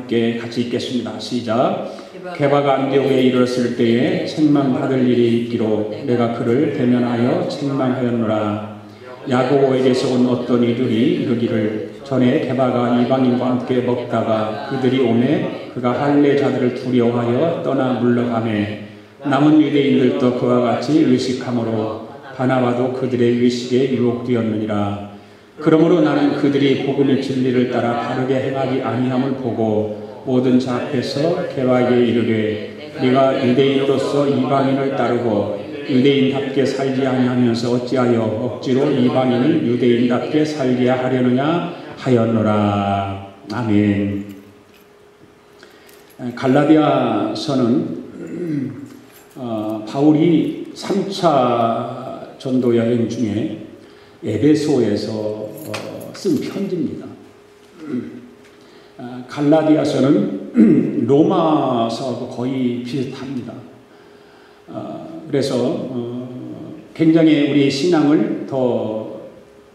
함께 같이 읽겠습니다. 시작. 게바가 안디옥에 이르렀을 때에 책망받을 일이 있기로 내가 그를 대면하여 책망하였노라. 야고보에게서 온 어떤 이들이 이르기를 전에 게바가 이방인과 함께 먹다가 그들이 오매 그가 할례자들을 두려워하여 떠나 물러가매 남은 유대인들도 그와 같이 의식함으로 바나바도 그들의 의식에 유혹되었느니라. 그러므로 나는 그들이 복음의 진리를 따라 바르게 행하지 아니함을 보고 모든 자 앞에서 게바에게 이르되 네가 유대인으로서 이방인을 따르고 유대인답게 살지 아니하면서 어찌하여 억지로 이방인을 유대인답게 살게 하려느냐 하였노라. 아멘. 갈라디아서는 바울이 3차 전도 여행 중에 에베소에서 쓴 편지입니다. 갈라디아서는 로마서하고 거의 비슷합니다. 그래서 굉장히 우리의 신앙을 더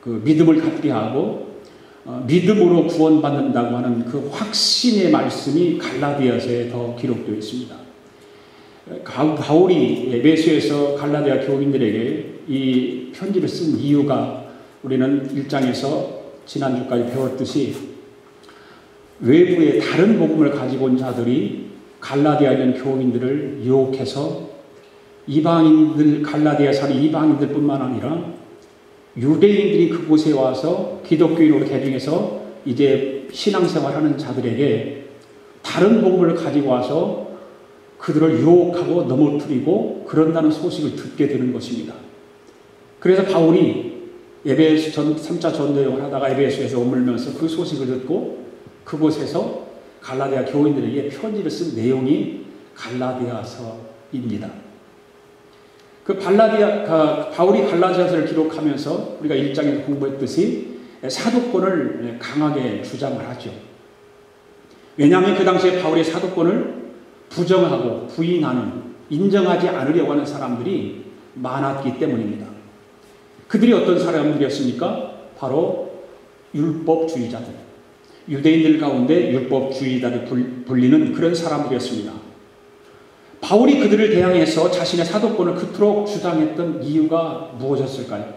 그 믿음을 갖게 하고 믿음으로 구원받는다고 하는 그 확신의 말씀이 갈라디아서에 더 기록되어 있습니다. 바울이 에베소에서 갈라디아 교인들에게 이 편지를 쓴 이유가 우리는 1장에서 지난주까지 배웠듯이 외부의 다른 복음을 가지고 온 자들이 갈라디아에 있는 교인들을 유혹해서 이방인들, 갈라디아에 사는 이방인들 뿐만 아니라 유대인들이 그곳에 와서 기독교인으로 개종해서 이제 신앙생활하는 자들에게 다른 복음을 가지고 와서 그들을 유혹하고 넘어뜨리고 그런다는 소식을 듣게 되는 것입니다. 그래서 바울이 에베소 3차 전도여행을 하다가 에베소에서 머물면서 그 소식을 듣고 그곳에서 갈라디아 교인들에게 편지를 쓴 내용이 갈라디아서입니다. 바울이 갈라디아서를 기록하면서 우리가 1장에서 공부했듯이 사도권을 강하게 주장을 하죠. 왜냐하면 그 당시에 바울의 사도권을 부정하고 부인하는, 인정하지 않으려고 하는 사람들이 많았기 때문입니다. 그들이 어떤 사람들이었습니까? 바로 율법주의자들, 유대인들 가운데 율법주의자를 불리는 그런 사람들이었습니다. 바울이 그들을 대항해서 자신의 사도권을 그토록 주장했던 이유가 무엇이었을까요?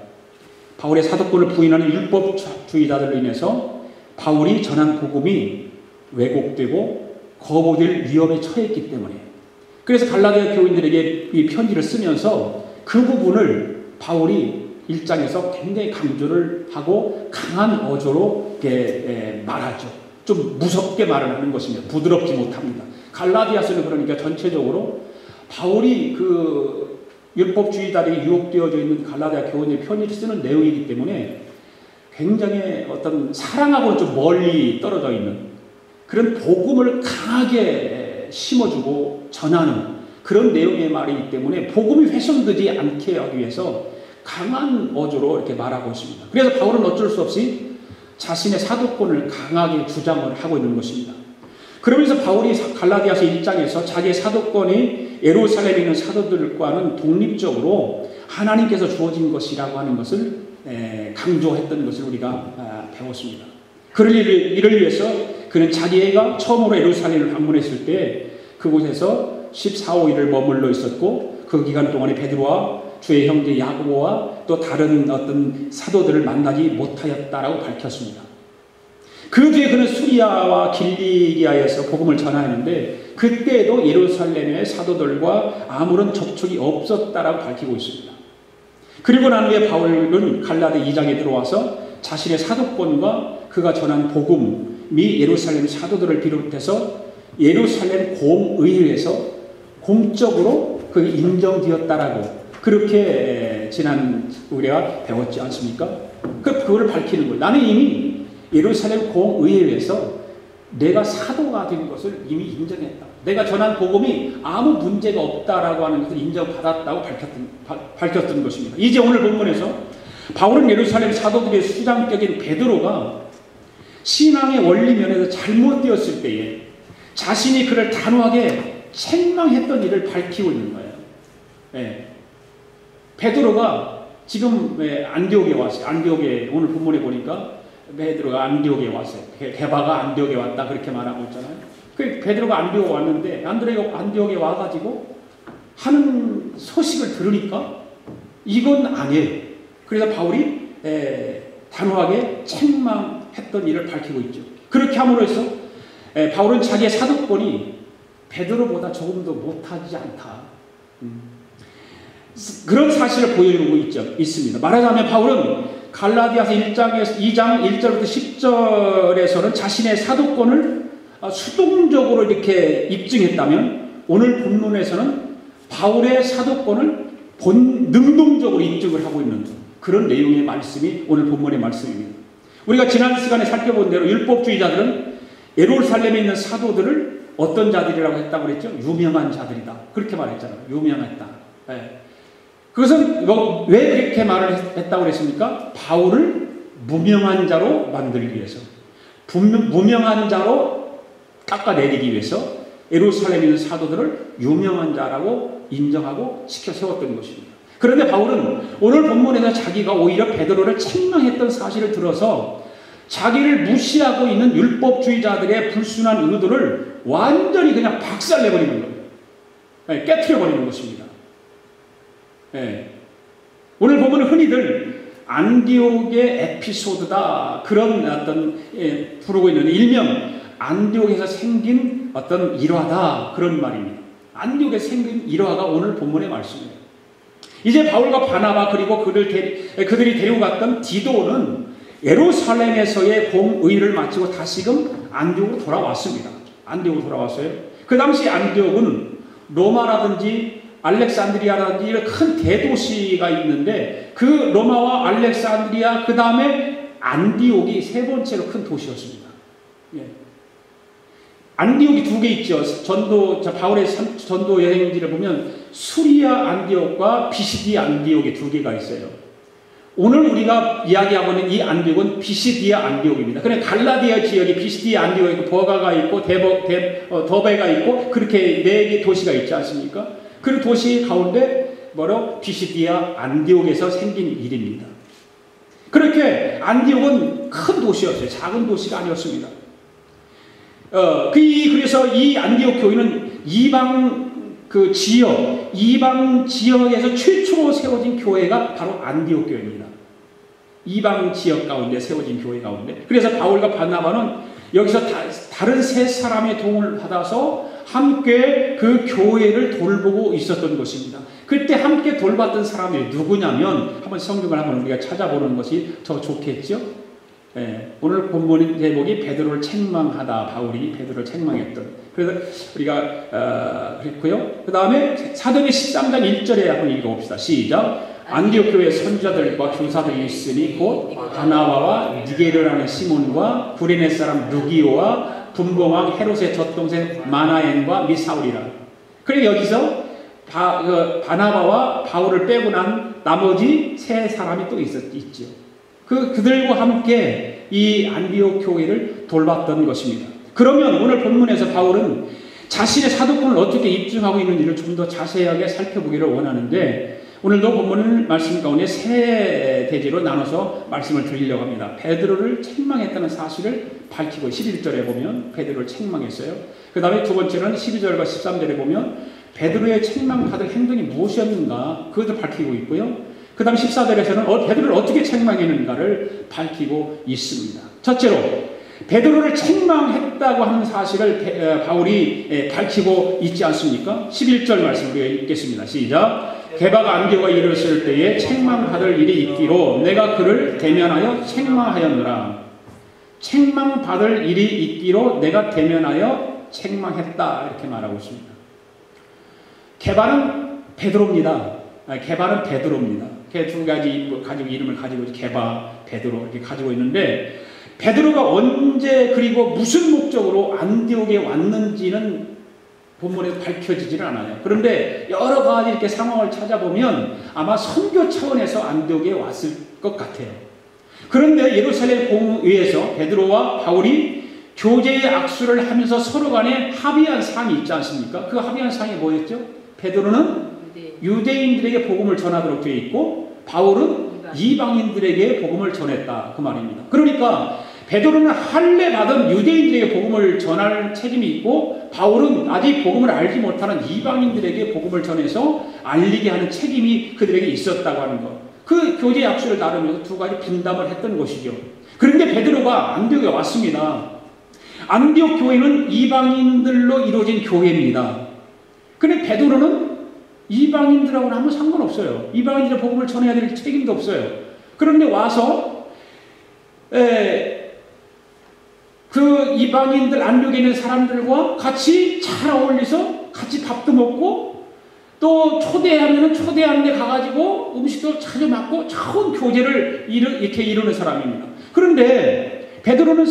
바울의 사도권을 부인하는 율법주의자들로 인해서 바울이 전한 복음이 왜곡되고 거부될 위험에 처했기 때문에, 그래서 갈라디아 교인들에게 이 편지를 쓰면서 그 부분을 바울이 1장에서 굉장히 강조를 하고 강한 어조로 말하죠. 좀 무섭게 말을 하는 것입니다. 부드럽지 못합니다. 갈라디아서는 그러니까 전체적으로 바울이 그 율법주의자들이 유혹되어져 있는 갈라디아 교인의 편지를 쓰는 내용이기 때문에 굉장히 어떤 사랑하고는 좀 멀리 떨어져 있는 그런 복음을 강하게 심어주고 전하는 그런 내용의 말이기 때문에 복음이 훼손되지 않게 하기 위해서 강한 어조로 이렇게 말하고 있습니다. 그래서 바울은 어쩔 수 없이 자신의 사도권을 강하게 주장을 하고 있는 것입니다. 그러면서 바울이 갈라디아서 1장에서 자기의 사도권이 예루살렘에 있는 사도들과는 독립적으로 하나님께서 주어진 것이라고 하는 것을 강조했던 것을 우리가 배웠습니다. 이를 위해서 그는 자기가 처음으로 예루살렘을 방문했을 때 그곳에서 14~15일을 머물러 있었고 그 기간 동안에 베드로와 주의 형제 야고보와 또 다른 어떤 사도들을 만나지 못하였다라고 밝혔습니다. 그 뒤에 그는 수리아와 길리기아에서 복음을 전하였는데 그때도 예루살렘의 사도들과 아무런 접촉이 없었다라고 밝히고 있습니다. 그리고 난 후에 바울은 갈라디 2장에 들어와서 자신의 사도권과 그가 전한 복음이 예루살렘 사도들을 비롯해서 예루살렘 공의회에서 공적으로 그게 인정되었다라고 그렇게 지난 우리가 배웠지 않습니까? 그거를 밝히는 거예요. 나는 이미 예루살렘 공의회에서 내가 사도가 된 것을 이미 인정했다. 내가 전한 복음이 아무 문제가 없다라고 하는 것을 인정받았다고 밝혔던 것입니다. 이제 오늘 본문에서 바울은 예루살렘 사도들의 수장격인 베드로가 신앙의 원리 면에서 잘못되었을 때에 자신이 그를 단호하게 책망했던 일을 밝히고 있는 거예요. 네. 베드로가 지금 안디옥에 왔어요. 안디옥에 오늘 본문에 보니까 베드로가 안디옥에 왔어요. 게바가 안디옥에 왔다 그렇게 말하고 있잖아요. 그 베드로가 안디옥에 왔는데 안디옥에 와가지고 하는 소식을 들으니까 이건 아니에요. 그래서 바울이 단호하게 책망했던 일을 밝히고 있죠. 그렇게 함으로써 바울은 자기의 사도권이 베드로보다 조금 더 못하지 않다. 그런 사실을 보여주고 있습니다. 말하자면 바울은 갈라디아서 2장 1절부터 10절에서는 자신의 사도권을 수동적으로 이렇게 입증했다면 오늘 본문에서는 바울의 사도권을 능동적으로 입증을 하고 있는 그런 내용의 말씀이 오늘 본문의 말씀입니다. 우리가 지난 시간에 살펴본 대로 율법주의자들은 예루살렘에 있는 사도들을 어떤 자들이라고 했다고 그랬죠? 유명한 자들이다. 그렇게 말했잖아요. 유명했다. 네. 그것은 왜 그렇게 말을 했다고 그랬습니까? 바울을 무명한 자로 만들기 위해서, 무명한 자로 깎아내리기 위해서 예루살렘에 있는 사도들을 유명한 자라고 인정하고 시켜 세웠던 것입니다. 그런데 바울은 오늘 본문에서 자기가 오히려 베드로를 책망했던 사실을 들어서 자기를 무시하고 있는 율법주의자들의 불순한 의도를 완전히 그냥 박살내버리는 거예요. 깨트려버리는 것입니다. 오늘 보면 흔히들 안디옥의 에피소드다 그런 어떤 부르고 있는 일명 안디옥에서 생긴 어떤 일화다 그런 말입니다. 안디옥에 생긴 일화가 오늘 본문의 말씀이에요. 이제 바울과 바나바 그리고 그들이 데리고 갔던 디도는 예루살렘에서의 공의를 마치고 다시금 안디옥으로 돌아왔습니다. 안디옥으로 돌아왔어요. 그 당시 안디옥은 로마라든지 알렉산드리아라든지 이런 큰 대도시가 있는데 그 로마와 알렉산드리아 그 다음에 안디옥이 세 번째로 큰 도시였습니다. 안디옥이 두 개 있죠. 바울의 전도 여행지를 보면 수리아 안디옥과 비시디아 안디옥이 두 개가 있어요. 오늘 우리가 이야기하고 있는 이 안디옥은 비시디아 안디옥입니다. 그래 갈라디아 지역에 비시디아 안디옥이 있고 버가가 있고 더베가 있고 그렇게 네 개 도시가 있지 않습니까? 그 도시 가운데 비시디아 안디옥에서 생긴 일입니다. 그렇게 안디옥은 큰 도시였어요. 작은 도시가 아니었습니다. 그래서 이 안디옥 교회는 이방 지역에서 최초로 세워진 교회가 바로 안디옥 교회입니다. 이방 지역 가운데 세워진 교회 가운데. 그래서 바울과 바나바는 여기서 다른 세 사람의 도움을 받아서 함께 그 교회를 돌보고 있었던 것입니다. 그때 함께 돌봤던 사람이 누구냐면 한번 성경을 한번 우리가 찾아보는 것이 더 좋겠죠. 오늘 본문 제목이 베드로를 책망하다. 바울이 베드로를 책망했던. 그래서 우리가 그랬고요. 그 다음에 사도행전 13장 1절에 한번 읽어봅시다. 시작. 안디옥 교회 선지자들과 교사들이 있으니 곧 바나바와 니게르라는 시몬과 구레네 사람 루기오와 분봉왕 헤롯의 젖동생 마나엔과 미사울이라. 그리고 여기서 바나바와 바울을 빼고 난 나머지 세 사람이 또 있죠. 그들과 함께 이 안디옥 교회를 돌봤던 것입니다. 그러면 오늘 본문에서 바울은 자신의 사도권을 어떻게 입증하고 있는지를 좀 더 자세하게 살펴보기를 원하는데 오늘도 본문 말씀 가운데 세 대지로 나눠서 말씀을 드리려고 합니다. 베드로를 책망했다는 사실을 밝히고 11절에 보면 베드로를 책망했어요. 그 다음에 두 번째는 12절과 13절에 보면 베드로의 책망받을 행동이 무엇이었는가 그것을 밝히고 있고요. 그 다음 14절에서는 베드로를 어떻게 책망했는가를 밝히고 있습니다. 첫째로 베드로를 책망했다고 하는 사실을 바울이 밝히고 있지 않습니까? 11절 말씀 우리가 읽겠습니다. 시작. 게바가 안디옥에 이르렀을 때에 책망받을 일이 있기로 내가 그를 대면하여 책망하였노라. 책망받을 일이 있기로 내가 대면하여 책망했다 이렇게 말하고 있습니다. 게바는 베드로입니다. 게바는 베드로입니다. 두 가지 이름을 가지고 게바, 베드로 이렇게 가지고 있는데 베드로가 언제 그리고 무슨 목적으로 안디옥에 왔는지는 본문에서 밝혀지지는 않아요. 그런데 여러 가지 이렇게 상황을 찾아보면 아마 선교 차원에서 안디옥에 왔을 것 같아요. 그런데 예루살렘 공의에서 베드로와 바울이 교제의 악수를 하면서 서로 간에 합의한 사항이 있지 않습니까? 그 합의한 사항이 뭐였죠? 베드로는 유대인들에게 복음을 전하도록 되어 있고 바울은 이방인들에게 복음을 전했다 그 말입니다. 그러니까 베드로는 할례 받은 유대인들에게 복음을 전할 책임이 있고 바울은 아직 복음을 알지 못하는 이방인들에게 복음을 전해서 알리게 하는 책임이 그들에게 있었다고 하는 것. 그 교제 약속을 나누면서 두 가지 분담을 했던 것이죠. 그런데 베드로가 안디옥에 왔습니다. 안디옥 교회는 이방인들로 이루어진 교회입니다. 그런데 베드로는 이방인들하고는 아무 상관없어요. 이방인들의 복음을 전해야 될 책임도 없어요. 그런데 와서 그 이방인들 안디옥에 있는 사람들과 같이 잘 어울려서 같이 밥도 먹고 또 초대하면 초대하는 데 가가지고 음식도 자주 먹고 좋은 교제를 이렇게 이루는 사람입니다. 그런데 베드로는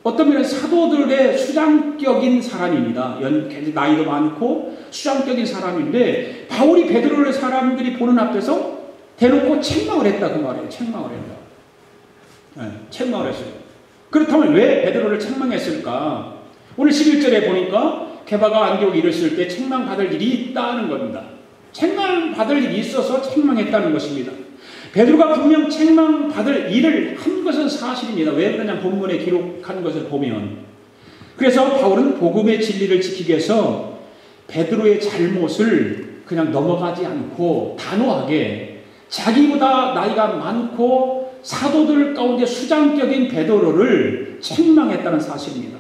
어떤 면에 사도들의 수장격인 사람입니다. 나이도 많고 수장격인 사람인데 바울이 베드로를 사람들이 보는 앞에서 대놓고 책망을 했다 그 말이에요. 책망을 했다. 네, 책망을 했어요. 그렇다면 왜 베드로를 책망했을까? 오늘 11절에 보니까 게바가 안디옥에 이르렀을 때 책망받을 일이 있다는 겁니다. 책망받을 일이 있어서 책망했다는 것입니다. 베드로가 분명 책망받을 일을 한 것은 사실입니다. 왜 그러냐 본문에 기록한 것을 보면. 그래서 바울은 복음의 진리를 지키기 위해서 베드로의 잘못을 그냥 넘어가지 않고 단호하게 자기보다 나이가 많고 사도들 가운데 수장격인 베드로를 책망했다는 사실입니다.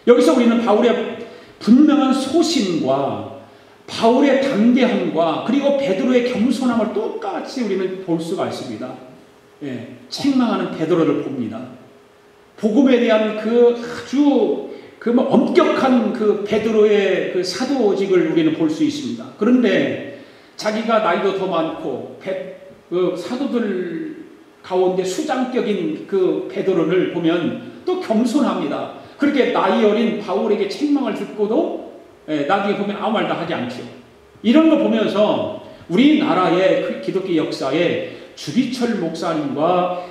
여기서 우리는 바울의 분명한 소신과 바울의 담대함과 그리고 베드로의 겸손함을 똑같이 우리는 볼 수가 있습니다. 예, 책망하는 베드로를 봅니다. 복음에 대한 그 아주 엄격한 그 베드로의 그 사도직을 우리는 볼 수 있습니다. 그런데 자기가 나이도 더 많고 그 사도들 가운데 수장격인 그 베드로를 보면 또 겸손합니다. 그렇게 나이 어린 바울에게 책망을 듣고도 나중에 보면 아무 말도 하지 않죠. 이런 거 보면서 우리나라의 기독교 역사에 주기철 목사님과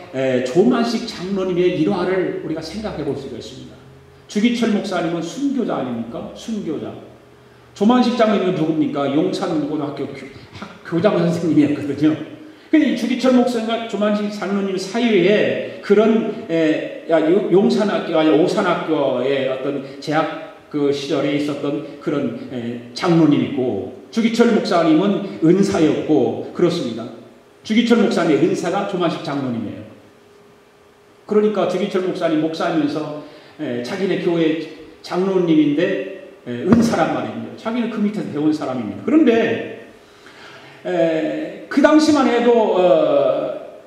조만식 장로님의 일화를 우리가 생각해 볼 수가 있습니다. 주기철 목사님은 순교자 아닙니까? 순교자. 조만식 장로님은 누굽니까? 용산고등학교 교장 선생님이었거든요. 근데 주기철 목사님과 조만식 장로님 사이에 그런 용산학교 아니 오산학교의 어떤 재학 그 시절에 있었던 그런 장로님 있고 주기철 목사님은 은사였고 그렇습니다. 주기철 목사님의 은사가 조만식 장로님이에요. 그러니까 주기철 목사님 목사하면서 자기네 교회 장로님인데 은사란 말입니다. 자기는 그 밑에서 배운 사람입니다. 그런데 그 당시만 해도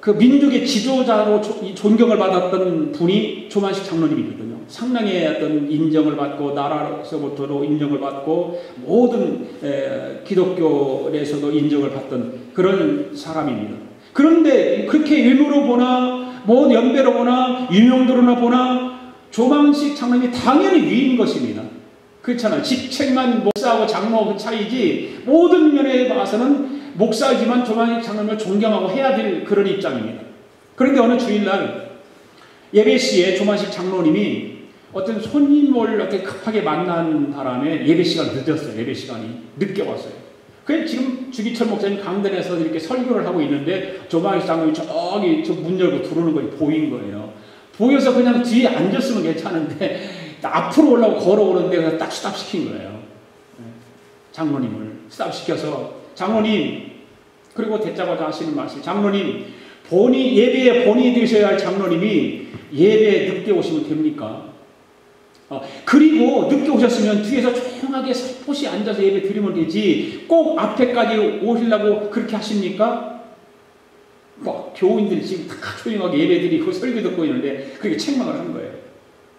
그 민족의 지도자로 존경을 받았던 분이 조만식 장로님이거든요. 상당히 어떤 인정을 받고 나라에서부터도 인정을 받고 모든 기독교에서도 인정을 받던 그런 사람입니다. 그런데 그렇게 외모로 보나 뭐 연배로 보나 유명도로나 보나 조만식 장로님이 당연히 위인 것입니다. 그렇잖아요. 직책만 목사하고 장로 그 차이지 모든 면에 봐서는 목사이지만 조만식 장로님을 존경하고 해야 될 그런 입장입니다. 그런데 어느 주일날 예배 시에 조만식 장로님이 어떤 손님을 이렇게 급하게 만난 바람에 예배 시간이 늦었어요. 예배 시간이 늦게 왔어요. 그래서 지금 주기철 목사님 강단에서 이렇게 설교를 하고 있는데 조만식 장로님이 저기 저 문 열고 들어오는 거 보인 거예요. 보여서 그냥 뒤에 앉았으면 괜찮은데 앞으로 올라오고 걸어오는데 그래서 딱 스탑시킨 거예요. 장로님을 스탑시켜서 장로님 그리고 대자마자 하시는 말씀 장로님 예배에 본인이 되셔야 할 장로님이 예배에 늦게 오시면 됩니까? 그리고 늦게 오셨으면 뒤에서 조용하게 살포시 앉아서 예배 드리면 되지 꼭 앞에까지 오시려고 그렇게 하십니까? 뭐 교인들이 지금 다 조용하게 예배 드리고 설교 듣고 있는데 그렇게 책망을 한 거예요.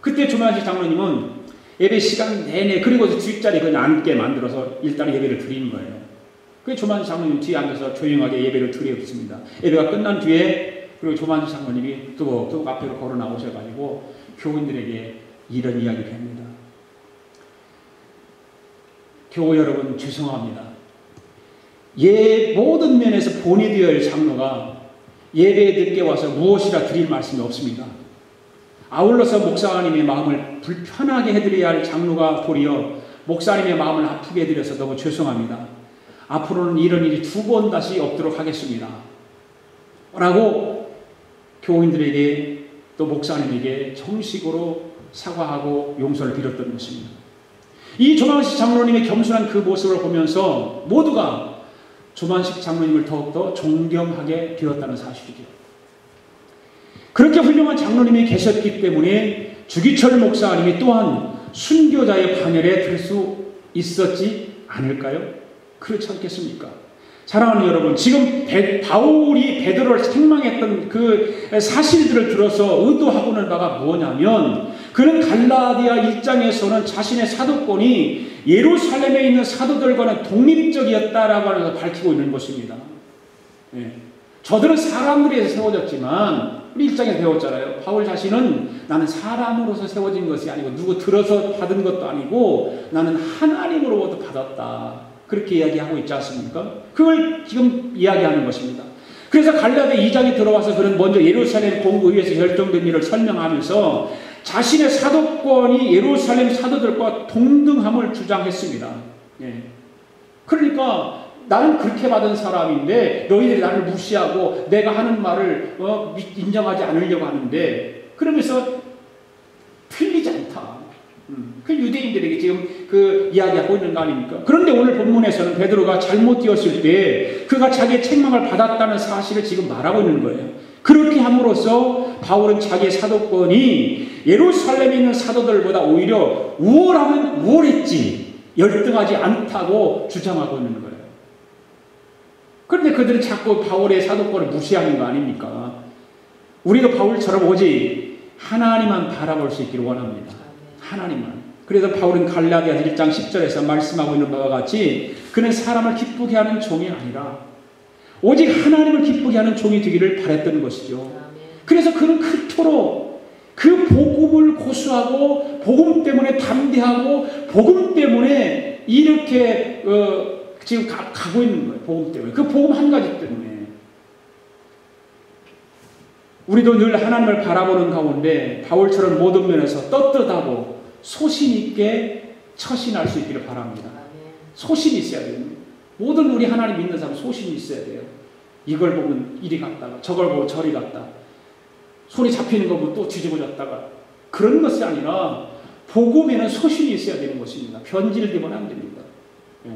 그때 조만식 장로님은 예배 시간 내내 그리고 뒷자리 그냥 앉게 만들어서 일단 예배를 드리는 거예요. 그래서 조만식 장로님 뒤에 앉아서 조용하게 예배를 드렸습니다. 예배가 끝난 뒤에 그리고 조만식 장로님이 또 앞으로 걸어 나오셔가지고 교인들에게 이런 이야기를 합니다. 교우 여러분 죄송합니다. 모든 면에서 본이 되어야 할 장로가 예배에 늦게 와서 무엇이라 드릴 말씀이 없습니다. 아울러서 목사님의 마음을 불편하게 해드려야 할 장로가 도리어 목사님의 마음을 아프게 해드려서 너무 죄송합니다. 앞으로는 이런 일이 2번 다시 없도록 하겠습니다. 라고 교인들에게 또 목사님에게 정식으로 사과하고 용서를 빌었던 것입니다. 이 조만식 장로님의 겸손한 그 모습을 보면서 모두가 조만식 장로님을 더욱더 존경하게 되었다는 사실이죠. 그렇게 훌륭한 장로님이 계셨기 때문에 주기철 목사님이 또한 순교자의 반열에 들 수 있었지 않을까요? 그렇지 않겠습니까? 사랑하는 여러분, 지금 바울이 베드로를 책망했던 그 사실들을 들어서 의도하고는 바가 뭐냐면, 그는 갈라디아 1장에서는 자신의 사도권이 예루살렘에 있는 사도들과는 독립적이었다라고 하면서 밝히고 있는 것입니다. 예. 저들은 사람들에 세워졌지만, 우리 1장에 배웠잖아요. 바울 자신은 나는 사람으로서 세워진 것이 아니고 누구 들어서 받은 것도 아니고 나는 하나님으로부터 받았다. 그렇게 이야기하고 있지 않습니까? 그걸 지금 이야기하는 것입니다. 그래서 갈라디아 2장에 들어와서 그는 먼저 예루살렘 공의회에서 결정된 일을 설명하면서 자신의 사도권이 예루살렘 사도들과 동등함을 주장했습니다. 예. 그러니까 나는 그렇게 받은 사람인데 너희들이 나를 무시하고 내가 하는 말을 인정하지 않으려고 하는데, 그러면서 틀리지 않다. 그 유대인들에게 지금 그 이야기하고 있는 거 아닙니까? 그런데 오늘 본문에서는 베드로가 잘못 되었을 때 그가 자기의 책망을 받았다는 사실을 지금 말하고 있는 거예요. 그렇게 함으로써 바울은 자기의 사도권이 예루살렘에 있는 사도들보다 오히려 우월하면 우월했지 열등하지 않다고 주장하고 있는 거예요. 그런데 그들은 자꾸 바울의 사도권을 무시하는 거 아닙니까? 우리도 바울처럼 오직 하나님만 바라볼 수 있기를 원합니다. 하나님만. 그래서 바울은 갈라디아서 1장 10절에서 말씀하고 있는 바와 같이 그는 사람을 기쁘게 하는 종이 아니라 오직 하나님을 기쁘게 하는 종이 되기를 바랬던 것이죠. 그래서 그는 그토록 그 복음을 고수하고 복음 때문에 담대하고 복음 때문에 이렇게 지금 가고 있는 거예요. 복음 때문에. 그 복음 한 가지 때문에. 우리도 늘 하나님을 바라보는 가운데 바울처럼 모든 면에서 떳떳하고 소신 있게 처신할 수 있기를 바랍니다. 소신이 있어야 돼요. 모든 우리 하나님 믿는 사람 소신이 있어야 돼요. 이걸 보면 이리 갔다가 저걸 보면 저리 갔다. 손이 잡히는 거 보면 또 뒤집어졌다가. 그런 것이 아니라 복음에는 소신이 있어야 되는 것입니다. 변질되면 안 됩니다. 예.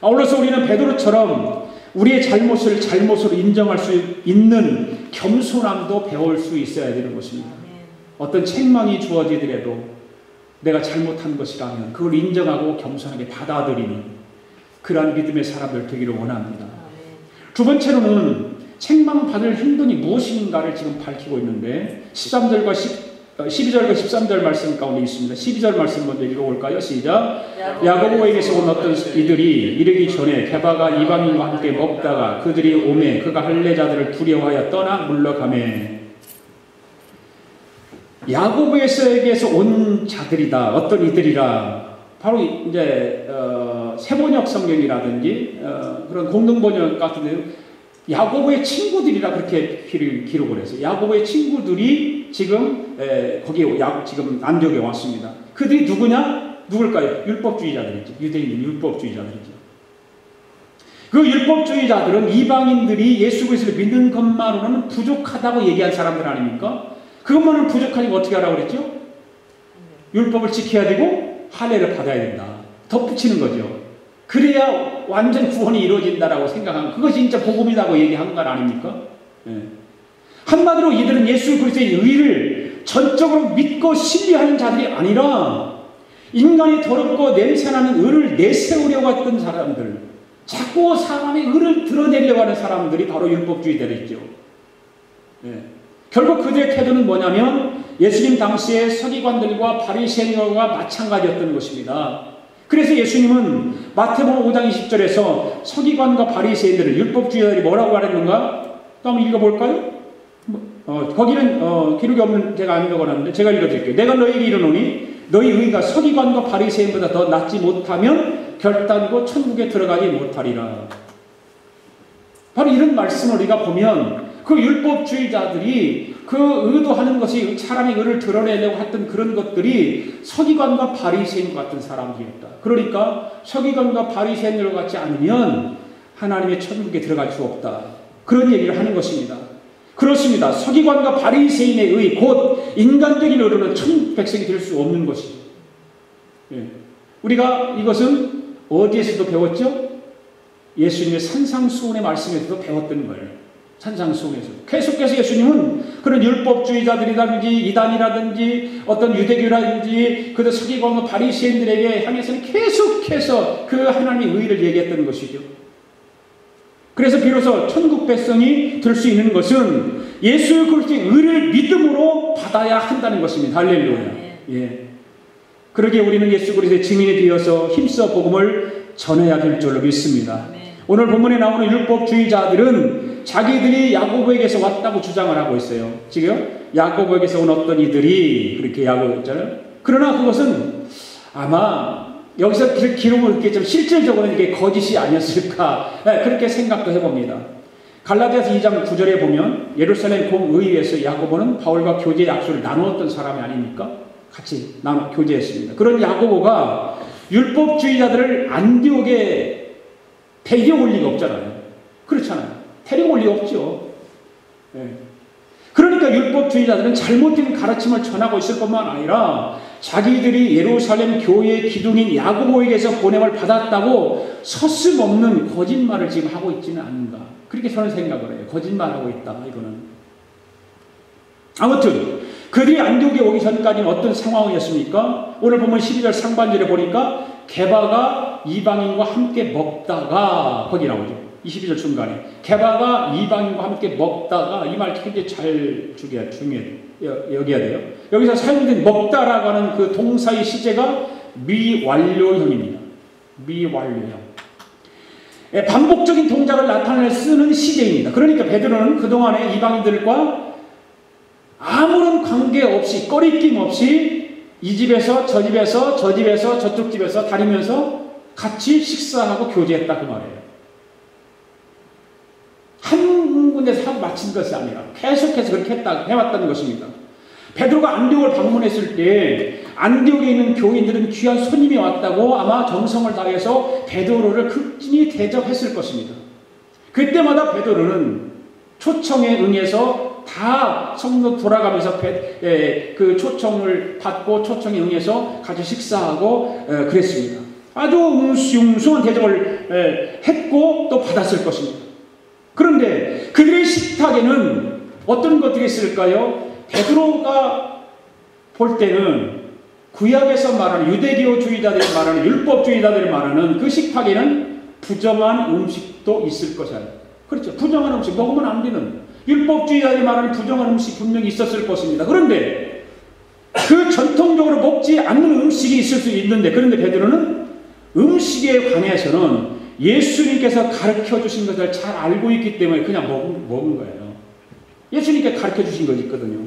아울러서 우리는 베드로처럼 우리의 잘못을 잘못으로 인정할 수 있는 겸손함도 배울 수 있어야 되는 것입니다. 어떤 책망이 주어지더라도 내가 잘못한 것이라면 그걸 인정하고 겸손하게 받아들이는 그러한 믿음의 사람들 되기를 원합니다. 두 번째로는 책망받을 행동이 무엇인가를 지금 밝히고 있는데 12절과 13절 말씀 가운데 있습니다. 12절 말씀 먼저 읽어볼까요? 시작. 야고보에게서 온 어떤 이들이 이르기 전에 게바가 이방인과 함께 먹다가 그들이 오매 그가 할례자들을 두려워하여 떠나 물러가매. 야고보에게서 온 자들이다. 어떤 이들이라. 바로 이제 세번역 성경이라든지 그런 공동번역 같은데 야고보의 친구들이라 그렇게 기록을 했어요. 야고보의 친구들이 지금 지금 안디옥에 왔습니다. 그들이 누구냐? 누굴까요? 율법주의자들이죠. 유대인 율법주의자들이죠. 그 율법주의자들은 이방인들이 예수 그리스도를 믿는 것만으로는 부족하다고 얘기한 사람들 아닙니까? 그것만은 부족하니까 어떻게 하라고 그랬죠? 율법을 지켜야 되고 할례를 받아야 된다. 덧붙이는 거죠. 그래야 완전 구원이 이루어진다라고 생각하는, 그것이 진짜 복음이라고 얘기한 건 아닙니까? 예. 한마디로 이들은 예수 그리스도의 의를 전적으로 믿고 신뢰하는 자들이 아니라 인간이 더럽고 냄새나는 의를 내세우려고 했던 사람들, 자꾸 사람의 의를 드러내려고 하는 사람들이 바로 율법주의자들이죠. 예. 결국 그들의 태도는 뭐냐면 예수님 당시의 서기관들과 바리새인과 마찬가지였던 것입니다. 그래서 예수님은 마태복음 5장 20절에서 서기관과 바리새인들을 율법주의자들이 뭐라고 말했는가? 또 한번 읽어볼까요? 거기는 기록이 없는 제가 안 적어놨는데 제가 읽어드릴게요. 내가 너희에게 이르노니 너희 의가 서기관과 바리새인보다 더 낫지 못하면 결단코 천국에 들어가지 못하리라. 바로 이런 말씀을 우리가 보면 그 율법주의자들이 그 의도하는 것이 사람의 의를 드러내려고 했던 그런 것들이 서기관과 바리새인 같은 사람들이었다. 그러니까 서기관과 바리새인들 같지 않으면 하나님의 천국에 들어갈 수 없다. 그런 얘기를 하는 것입니다. 그렇습니다. 서기관과 바리새인의 의, 곧 인간적인 의로는 천 백성이 될 수 없는 것이죠. 예. 우리가 이것은 어디에서도 배웠죠? 예수님의 산상수훈의 말씀에서도 배웠던 거예요. 산상수훈에서 계속해서 예수님은 그런 율법주의자들이라든지 이단이라든지 어떤 유대교라든지 그 서기관과 바리새인들에게 향해서는 계속해서 그 하나님의 의를 얘기했던 것이죠. 그래서 비로소 천국 백성이 될 수 있는 것은 예수 그리스도의 의를 믿음으로 받아야 한다는 것입니다. 할렐루야. 예. 그러기에 우리는 예수 그리스도의 증인이 되어서 힘써 복음을 전해야 될 줄로 믿습니다. 오늘 본문에 나오는 율법주의자들은 자기들이 야고보에게서 왔다고 주장을 하고 있어요. 지금 야고보에게서 온 어떤 이들이 그렇게 야고보였잖아요. 그러나 그것은 아마 여기서 기록을 읽겠지만 실질적으로는 이게 거짓이 아니었을까, 그렇게 생각도 해봅니다. 갈라디아서 2장 9절에 보면 예루살렘 공의회에서 야고보는 바울과 교제 약속을 나누었던 사람이 아닙니까? 같이 교제했습니다. 그런 야고보가 율법주의자들을 안디옥에 데려올 리가 없잖아요. 그렇잖아요. 데려올 리가 없죠. 네. 그러니까 율법주의자들은 잘못된 가르침을 전하고 있을 뿐만 아니라 자기들이 예루살렘 교회의 기둥인 야고보에게서 보냄을 받았다고 서슴없는 거짓말을 지금 하고 있지는 않은가. 그렇게 저는 생각을 해요. 거짓말하고 있다, 이거는. 아무튼 그들이 안디옥에 오기 전까지는 어떤 상황이었습니까? 오늘 보면 12절 상반절에 보니까 게바가 이방인과 함께 먹다가, 거기 나오죠. 22절 중간에 게바가 이방인과 함께 먹다가, 이 말 굉장히 잘 여겨야 돼요. 여기서 사용된 먹다라고 하는 그 동사의 시제가 미완료형입니다. 미완료형. 반복적인 동작을 나타낼 쓰는 시제입니다. 그러니까 베드로는 그동안에 이방인들과 아무런 관계없이, 꺼리낌 없이 이 집에서 저 집에서 저 집에서 저쪽 집에서 다니면서 같이 식사하고 교제했다, 그 말이에요. 한 군데서 하고 마친 것이 아니라 계속해서 그렇게 해왔다는 것입니다. 베드로가 안디옥을 방문했을 때 안디옥에 있는 교인들은 귀한 손님이 왔다고 아마 정성을 다해서 베드로를 극진히 대접했을 것입니다. 그때마다 베드로는 초청에 응해서 다 성도 돌아가면서 그 초청을 받고 초청에 응해서 같이 식사하고 그랬습니다. 아주 웅숭한 대접을 했고 또 받았을 것입니다. 그런데 그들의 식탁에는 어떤 것들이 있을까요? 베드로가 볼 때는 구약에서 말하는 유대교주의자들이 말하는 율법주의자들이 말하는 그 식탁에는 부정한 음식도 있을 것이야. 그렇죠. 부정한 음식, 먹으면 안 되는, 율법주의자들이 말하는 부정한 음식 분명히 있었을 것입니다. 그런데 그 전통적으로 먹지 않는 음식이 있을 수 있는데, 그런데 베드로는 음식에 관해서는 예수님께서 가르쳐 주신 것을 잘 알고 있기 때문에 그냥 먹은 거예요. 예수님께 가르쳐 주신 것이 있거든요.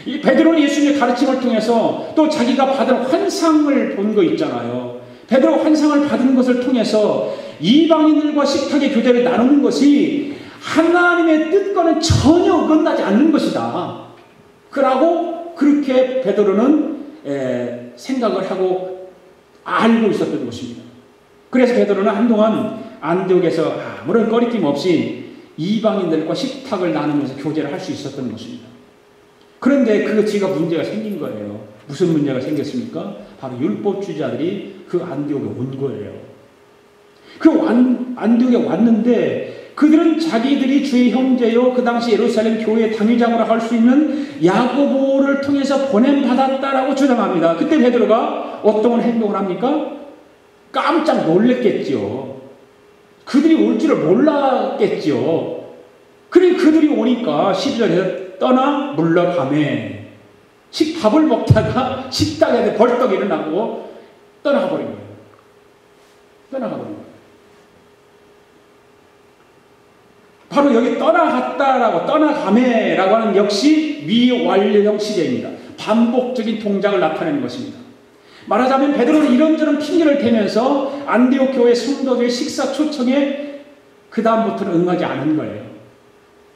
이 베드로는 예수님의 가르침을 통해서 또 자기가 받은 환상을 본 거 있잖아요. 베드로 환상을 받은 것을 통해서 이방인들과 식탁의 교제를 나누는 것이 하나님의 뜻과는 전혀 어긋나지 않는 것이다. 그러고 그렇게 베드로는 생각을 하고 알고 있었던 것입니다. 그래서 베드로는 한동안 안디옥에서 아무런 꺼리낌 없이 이방인들과 식탁을 나누면서 교제를 할 수 있었던 것입니다. 그런데 그 뒤가 문제가 생긴 거예요. 무슨 문제가 생겼습니까? 바로 율법주의자들이 그 안디옥에 온 거예요. 그 안디옥에 왔는데 그들은 자기들이 주의 형제요, 그 당시 예루살렘 교회 당회장으로 할 수 있는 야고보를 통해서 보냄받았다라고 주장합니다. 그때 베드로가 어떤 행동을 합니까? 깜짝 놀랬겠죠. 그들이 올 줄을 몰랐겠죠. 그러니 그들이 오니까 12절에 떠나 물러가매, 밥을 먹다가 식탁에 벌떡 일어나고 떠나가버린 거예요. 떠나가버린 거예요. 바로 여기 떠나가매라고 하는 역시 미완료형 시제입니다. 반복적인 동작을 나타내는 것입니다. 말하자면 베드로는 이런저런 핑계를 대면서 안디옥 교회 성도들의 식사 초청에 그 다음부터는 응하지 않은 거예요.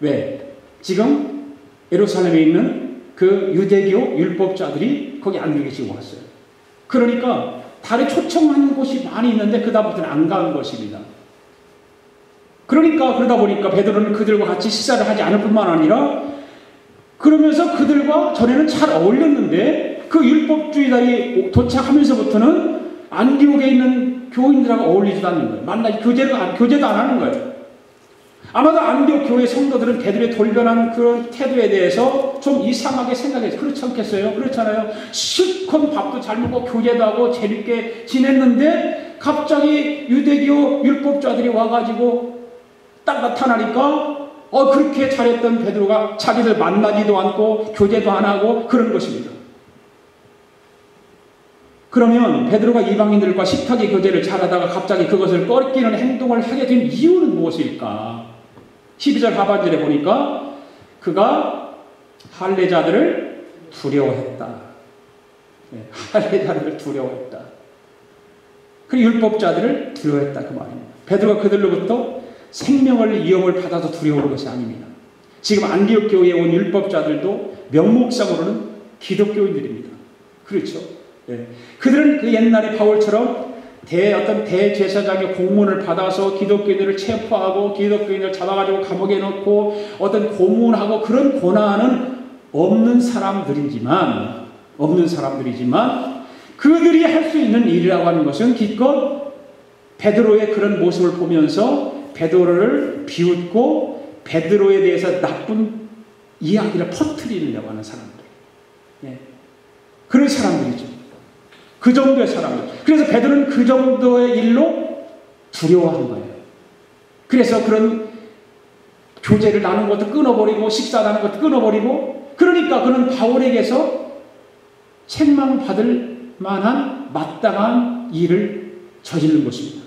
왜? 지금 예루살렘에 있는 그 유대교 율법자들이 거기 안디옥에 지금 왔어요. 그러니까 다른 초청하는 곳이 많이 있는데 그 다음부터는 안 간 것입니다. 그러다 보니까 베드로는 그들과 같이 식사를 하지 않을 뿐만 아니라 그러면서 그들과 전에는 잘 어울렸는데 그 율법주의자들이 도착하면서부터는 안디옥에 있는 교인들하고 어울리지도 않는 거예요. 교제도 안 하는 거예요. 아마도 안디옥 교회 성도들은 베드로의 돌변한 그런 태도에 대해서 좀 이상하게 생각했어요. 그렇지 않겠어요? 그렇잖아요. 실컷 밥도 잘 먹고 교제도 하고 재밌게 지냈는데 갑자기 유대교 율법자들이 와가지고 딱 나타나니까 그렇게 잘했던 베드로가 자기들 만나지도 않고 교제도 안 하고 그런 것입니다. 그러면 베드로가 이방인들과 식탁의 교제를 잘하다가 갑자기 그것을 꺼리끼는 행동을 하게 된 이유는 무엇일까? 12절 하반절에 보니까 그가 할례자들을 두려워했다. 할례자들을 두려워했다. 그리고 율법자들을 두려워했다 그 말입니다. 베드로가 그들로부터 생명을 위협을 받아서 두려워하는 것이 아닙니다. 지금 안디옥 교회에 온 율법자들도 명목상으로는 기독교인들입니다. 그렇죠? 네. 그들은 그 옛날에 바울처럼 어떤 대제사장의 공문을 받아서 기독교인들을 체포하고 기독교인을 잡아가지고 감옥에 넣고 어떤 고문하고 그런 고난은 없는 사람들이지만 그들이 할 수 있는 일이라고 하는 것은 기껏 베드로의 그런 모습을 보면서 베드로를 비웃고 베드로에 대해서 나쁜 이야기를 퍼뜨리려고 하는 사람들. 예. 그런 사람들이죠. 그 정도의 사람들. 그래서 베드로는 그 정도의 일로 두려워한 거예요. 그래서 그런 교제를 나누는 것도 끊어버리고 식사 나누는 것도 끊어버리고 그러니까 그는 바울에게서 책망받을 만한 마땅한 일을 저지른 것입니다.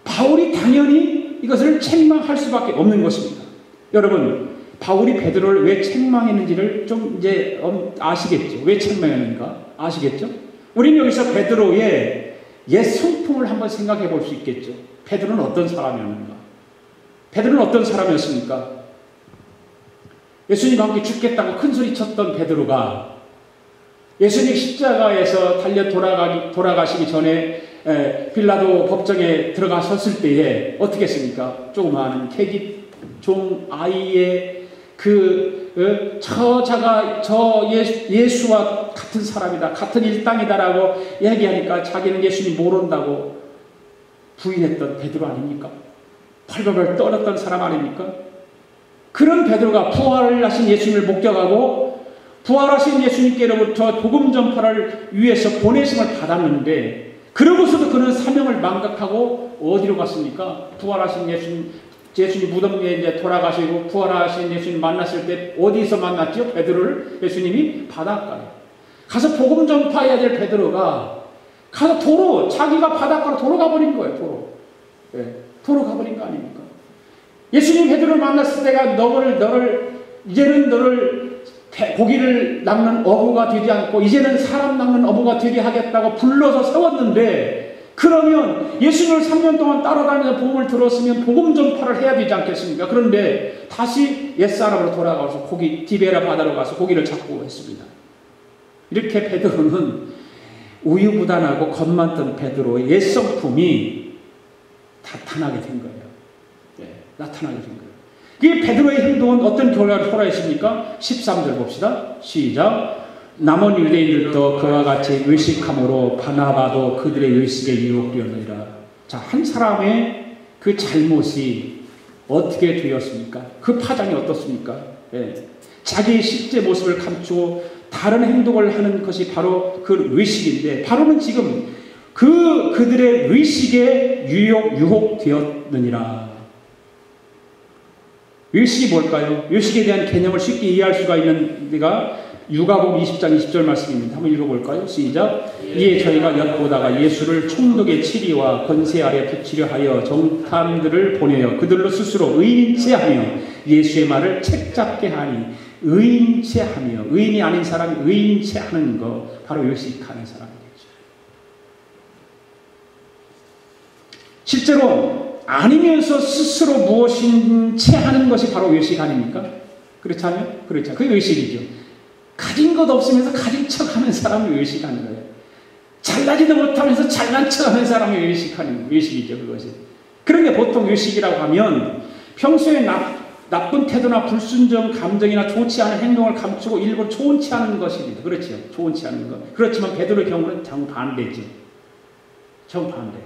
바울이 당연히 이것을 책망할 수밖에 없는 것입니다. 여러분, 바울이 베드로를 왜 책망했는지를 좀 이제 아시겠죠? 왜 책망했는가? 아시겠죠? 우리는 여기서 베드로의 옛 성품을 한번 생각해 볼 수 있겠죠. 베드로는 어떤 사람이었는가? 베드로는 어떤 사람이었습니까? 예수님과 함께 죽겠다고 큰 소리 쳤던 베드로가 예수님 십자가에서 달려 돌아가시기 전에 빌라도 법정에 들어가섰을 때에 어떻게 했습니까? 조그마한 계집 종 아이의 예수와 같은 사람이다, 같은 일당이다라고 얘기하니까 자기는 예수님 모른다고 부인했던 베드로 아닙니까? 벌벌벌 떨었던 사람 아닙니까? 그런 베드로가 부활을 하신 예수님을 목격하고 부활하신 예수님께로부터 복음 전파를 위해서 보내심을 받았는데 그러고서도 그는 사명을 망각하고 어디로 갔습니까? 부활하신 예수님 무덤에 이제 돌아가시고 부활하신 예수님 만났을 때 어디서 만났죠? 베드로를 예수님이 바닷가에 가서 복음 전파해야 될 베드로가 가서 자기가 바닷가로 도로 가버린 거예요. 도로 가버린 거 아닙니까? 예수님 베드로를 만났을 때가 이제는 너를 고기를 낚는 어부가 되지 않고 이제는 사람 낚는 어부가 되게 하겠다고 불러서 세웠는데 그러면 예수님을 3년 동안 따라다니면서 복음을 들었으면 복음 전파를 해야 되지 않겠습니까? 그런데 다시 옛사람으로 돌아가서 디베라 바다로 가서 고기를 잡고 했습니다. 이렇게 베드로는 우유부단하고 겉만 베드로의 옛 성품이 나타나게 된 거예요. 나타나게 된 거예요. 이 베드로의 행동은 어떤 결과를 초래했습니까? 13절 봅시다. 시작. 남은 유대인들도 그와 같이 의식함으로 바나바도 그들의 의식에 유혹되었느니라. 자, 한 사람의 그 잘못이 어떻게 되었습니까? 그 파장이 어떻습니까? 자기의 실제 모습을 감추고 다른 행동을 하는 것이 바로 그 의식인데 바로는 지금 그들의 의식에 유혹되었느니라. 의식이 뭘까요? 의식에 대한 개념을 쉽게 이해할 수가 있는 데가 누가복음 20장 20절 말씀입니다. 한번 읽어볼까요? 시작. 이에 저희가 엿보다가 예수를 총독의 치리와 권세 아래 붙이려 하여 정탐들을 보내어 그들로 스스로 의인체하며 예수의 말을 책잡게 하니 의인체하며 의인이 아닌 사람이 의인체하는 거 바로 의식하는 사람이겠죠. 실제로 아니면서 스스로 무엇인 채 하는 것이 바로 의식 아닙니까? 그렇지 않아요? 그렇죠. 그게 의식이죠. 가진 것 없으면서 가진 척 하는 사람이 의식하는 거예요. 잘나지도 못하면서 잘난 척 하는 사람이 의식이죠, 그것이. 그런데 보통 외식이라고 하면 평소에 나쁜 태도나 불순종 감정이나 좋지 않은 행동을 감추고 일부러 좋은 체 하는 것입니다. 그렇죠. 좋은 체 하는 것. 그렇지만 베드로의 경우는 정반대죠. 정반대.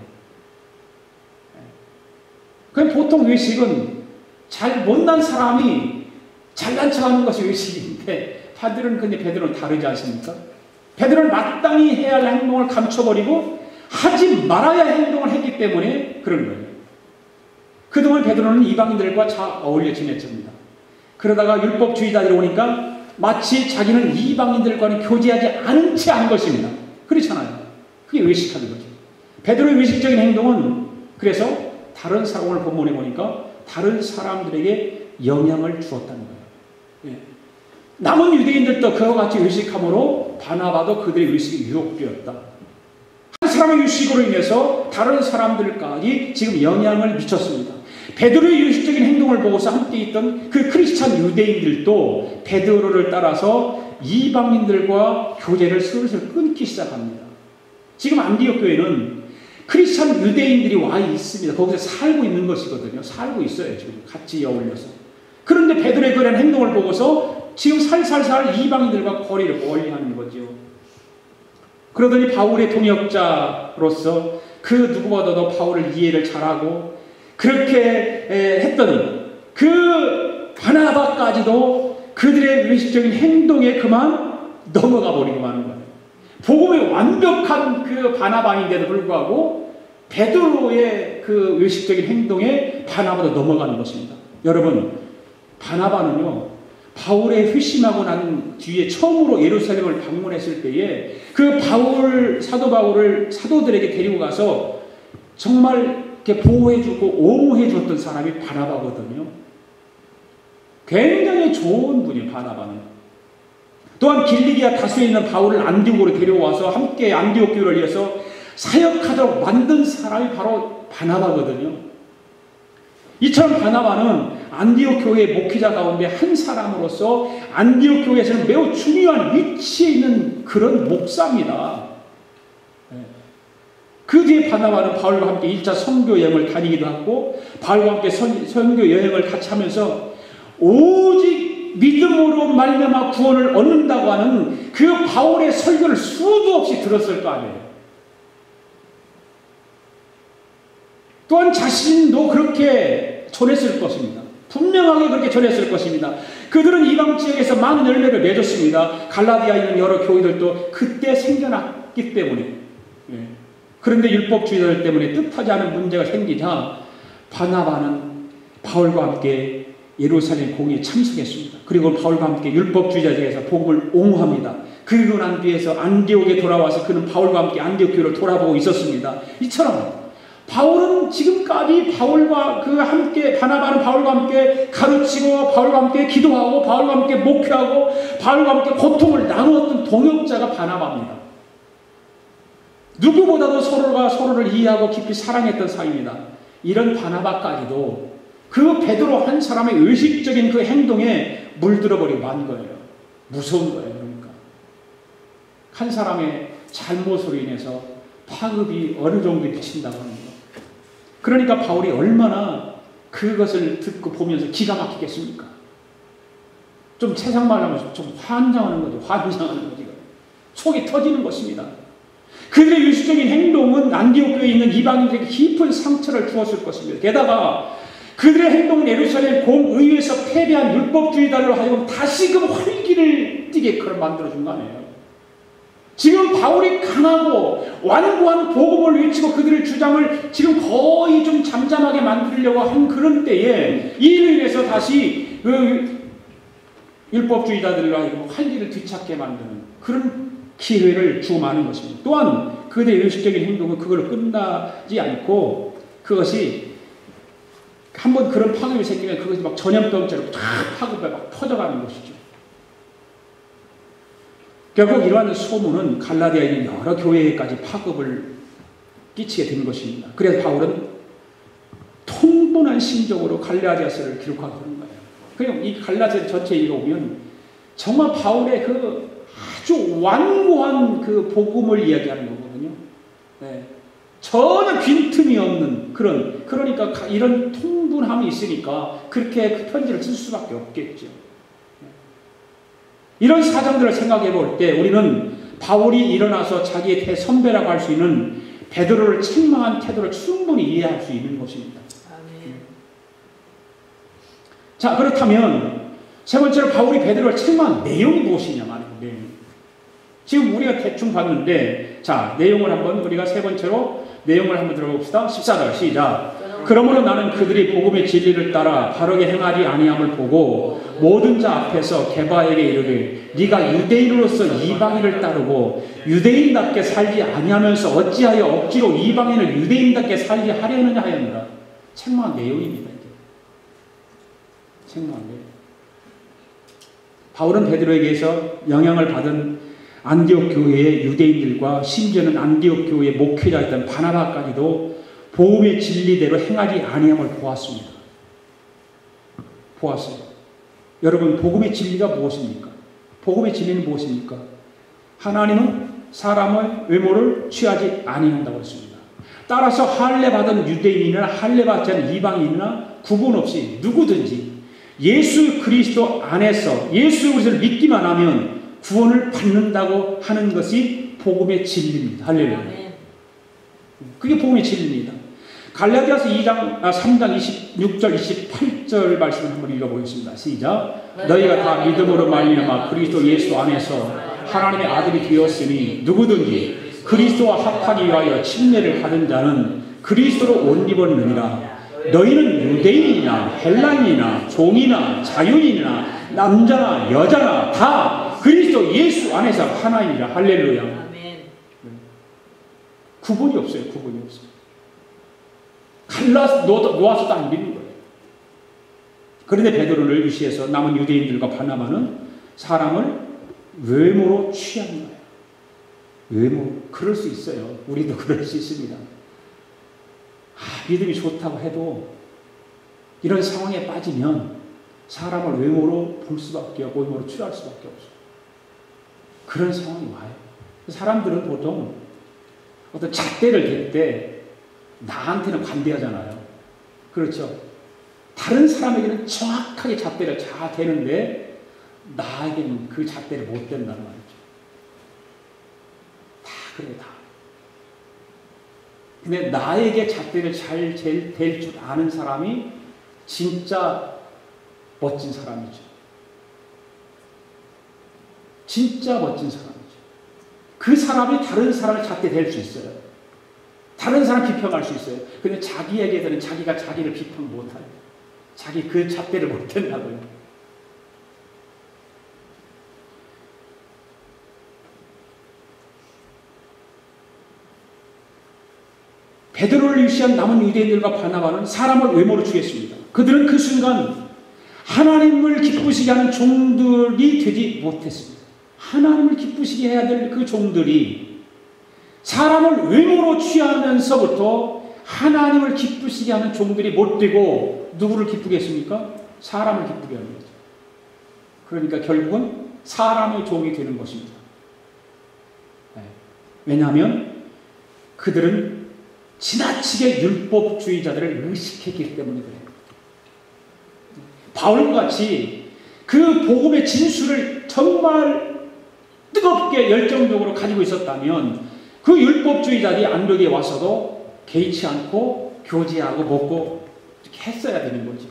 그럼 보통 외식은 잘 못난 사람이 잘난 척하는 것이 외식인데 베드로는 다르지 않습니까? 베드로는 마땅히 해야 할 행동을 감춰버리고 하지 말아야 할 행동을 했기 때문에 그런 거예요. 그동안 베드로는 이방인들과 잘 어울려 지냈습니다. 그러다가 율법주의자들이 오니까 마치 자기는 이방인들과는 교제하지 않은 채 한 것입니다. 그렇잖아요. 그게 외식하는 거죠. 베드로의 외식적인 행동은 그래서 다른 사람, 오늘 본문에 보니까 다른 사람들에게 영향을 주었다는 거예요. 예. 남은 유대인들도 그와 같이 외식함으로 바나바도 그들의 외식이 유혹되었다. 한 사람의 외식으로 인해서 다른 사람들까지 지금 영향을 미쳤습니다. 베드로의 외식적인 행동을 보고서 함께 있던 그 크리스찬 유대인들도 베드로를 따라서 이방인들과 교제를 슬슬 끊기 시작합니다. 지금 안디옥 교회는 크리스찬 유대인들이 와 있습니다. 거기서 살고 있는 것이거든요. 살고 있어요. 지금 같이 어울려서. 그런데 베드로의 그런 행동을 보고서 지금 살살살 이방인들과 거리를 멀리하는 거죠. 그러더니 바울의 동역자로서 그 누구보다도 바울을 이해를 잘하고 그렇게 했더니 그 바나바까지도 그들의 외식적인 행동에 그만 넘어가 버리고 마는 거예요. 복음의 완벽한 그 바나바인데도 불구하고 베드로의 그 외식적인 행동에 바나바도 넘어가는 것입니다. 여러분, 바나바는요, 바울의 회심하고 난 뒤에 처음으로 예루살렘을 방문했을 때에 그 사도 바울을 사도들에게 데리고 가서 정말 이렇게 보호해주고 옹호해줬던 사람이 바나바거든요. 굉장히 좋은 분이에요, 바나바는. 또한 길리기아 다수에 있는 바울을 안디옥으로 데려와서 함께 안디옥 교회를 위해서 사역하도록 만든 사람이 바로 바나바거든요. 이처럼 바나바는 안디옥 교회의 목회자 가운데 한 사람으로서 안디옥 교회에서는 매우 중요한 위치에 있는 그런 목사입니다. 그 뒤에 바나바는 바울과 함께 1차 선교 여행을 다니기도 하고 바울과 함께 선교 여행을 같이 하면서 오직 믿음으로 말미암아 구원을 얻는다고 하는 그 바울의 설교를 수도 없이 들었을 거 아니에요. 또한 자신도 그렇게 전했을 것입니다. 분명하게 그렇게 전했을 것입니다. 그들은 이방 지역에서 많은 열매를 맺었습니다. 갈라디아에 있는 여러 교회들도 그때 생겨났기 때문에. 그런데 율법주의자들 때문에 뜻하지 않은 문제가 생기자 바나바는 바울과 함께 예루살렘 공의에 참석했습니다. 그리고 바울과 함께 율법주의자들에게서 복음을 옹호합니다. 그리고 난 뒤에서 안디옥에 돌아와서 그는 바울과 함께 안디옥 교회를 돌아보고 있었습니다. 이처럼 바울은 지금까지 바나바는 바울과 함께 가르치고 바울과 함께 기도하고 바울과 함께 목회하고 바울과 함께 고통을 나누었던 동역자가 바나바입니다. 누구보다도 서로가 서로를 이해하고 깊이 사랑했던 사이입니다. 이런 바나바까지도 그 베드로 한 사람의 의식적인 그 행동에 물들어버리고 만 거예요. 무서운 거예요. 그러니까 한 사람의 잘못으로 인해서 파급이 어느 정도 미친다고 하는 거. 그러니까 바울이 얼마나 그것을 듣고 보면서 기가 막히겠습니까? 좀 세상 말로 하면 좀 환장하는 거죠. 환장하는 거죠. 속이 터지는 것입니다. 그들의 의식적인 행동은 안디옥 교회에 있는 이방인들에게 깊은 상처를 주었을 것입니다. 게다가 그들의 행동은 예루살렘 공의회에서 패배한 율법주의자로 하여금 다시금 활기를 띠게끔 만들어준 거 아니에요. 지금 바울이 강하고 완고한 복음을 외치고 그들의 주장을 지금 거의 좀 잠잠하게 만들려고 한 그런 때에 이로 인해서 다시 그 율법주의자들로 하여금 활기를 뒤찾게 만드는 그런 기회를 주마는 것입니다. 또한 그들의 의식적인 행동은 그걸로 끝나지 않고 그것이 한번 그런 파급이 생기면 그것이 막 전염병처럼 쫙 파급에 막 퍼져가는 것이죠. 결국 이러한 소문은 갈라디아에 있는 여러 교회에까지 파급을 끼치게 된 것입니다. 그래서 바울은 통분한 심정으로 갈라디아서를 기록하고 그런 거예요. 그냥 이 갈라디아 전체에 읽어보면 정말 바울의 그 아주 완고한 그 복음을 이야기하는 거거든요. 네. 전혀 빈틈이 없는 그러니까 이런 통분함이 있으니까 그렇게 그 편지를 쓸 수밖에 없겠죠. 이런 사정들을 생각해 볼 때 우리는 바울이 일어나서 자기의 대선배라고 할 수 있는 베드로를 책망한 태도를 충분히 이해할 수 있는 것입니다. 아멘. 자, 그렇다면 세 번째로 바울이 베드로를 책망한 내용이 무엇이냐 말이에요. 내용. 지금 우리가 대충 봤는데, 자, 내용을 한번 우리가 세 번째로 내용을 한번 들어봅시다. 14절 시작. 그러므로 나는 그들이 복음의 진리를 따라 바르게 행하지 아니함을 보고 모든 자 앞에서 게바에게 이르되 네가 유대인으로서 이방인을 따르고 유대인답게 살지 아니하면서 어찌하여 억지로 이방인을 유대인답게 살게 하려느냐 하였느라. 책망한 내용입니다. 책망한 내용. 바울은 베드로에게서 영향을 받은 안디옥 교회의 유대인들과 심지어는 안디옥 교회의 목회자였던 바나바까지도 복음의 진리대로 행하지 아니함을 보았습니다. 보았어요. 여러분, 복음의 진리가 무엇입니까? 복음의 진리는 무엇입니까? 하나님은 사람의 외모를 취하지 아니한다고 했습니다. 따라서 할례받은 유대인이나 할례받지 않은 이방인이나 구분 없이 누구든지 예수 그리스도 안에서 예수 그리스도를 믿기만 하면 구원을 받는다고 하는 것이 복음의 진리입니다. 할렐루야. 그게 복음의 진리입니다. 갈라디아서 3장 26절 28절 말씀을 한번 읽어보겠습니다. 시작. 너희가 다 믿음으로 말미암아 그리스도 예수 안에서 하나님의 아들이 되었으니 누구든지 그리스도와 합하기 위하여 침례를 받은 자는 그리스도로 옷 입었느니라. 너희는 유대인이나 헬라인이나 종이나 자유인이나 남자나 여자나 다 그리스도 예수 안에서 하나이니라. 할렐루야. 아멘. 구분이 없어요. 구분이 없어요. 놓아서도 안 믿는 거예요. 그런데 베드로를 유시해서 남은 유대인들과 바나바는 사람을 외모로 취하는 거예요. 외모. 그럴 수 있어요. 우리도 그럴 수 있습니다. 믿음이 좋다고 해도 이런 상황에 빠지면 사람을 외모로 볼 수밖에 없고 외모로 취할 수밖에 없어요. 그런 상황이 와요. 사람들은 보통 어떤 잣대를 댈 때 나한테는 관대하잖아요. 그렇죠? 다른 사람에게는 정확하게 잣대를 잘 대는데 나에게는 그 잣대를 못 댄다는 말이죠. 다 그래요. 다. 근데 나에게 잣대를 잘 댈 줄 아는 사람이 진짜 멋진 사람이죠. 진짜 멋진 사람이죠. 그 사람이 다른 사람을 잣대 댈 수 있어요. 다른 사람 비평할 수 있어요. 근데 자기에게는 자기가 자기를 비평 못해요. 자기 그 잣대를 못 댄다고요. 베드로를 유시한 남은 유대인들과 바나바는 사람을 외모로 취했습니다. 그들은 그 순간 하나님을 기쁘시게 하는 종들이 되지 못했습니다. 하나님을 기쁘시게 해야 될 그 종들이 사람을 외모로 취하면서부터 하나님을 기쁘시게 하는 종들이 못 되고 누구를 기쁘게 했습니까? 사람을 기쁘게 하는 거죠. 그러니까 결국은 사람의 종이 되는 것입니다. 왜냐하면 그들은 지나치게 율법주의자들을 의식했기 때문에 그래요. 바울과 같이 그 복음의 진수를 정말 뜨겁게 열정적으로 가지고 있었다면 그 율법주의자들이 안독에 와서도 개의치 않고 교제하고 먹고 이렇게 했어야 되는 거죠.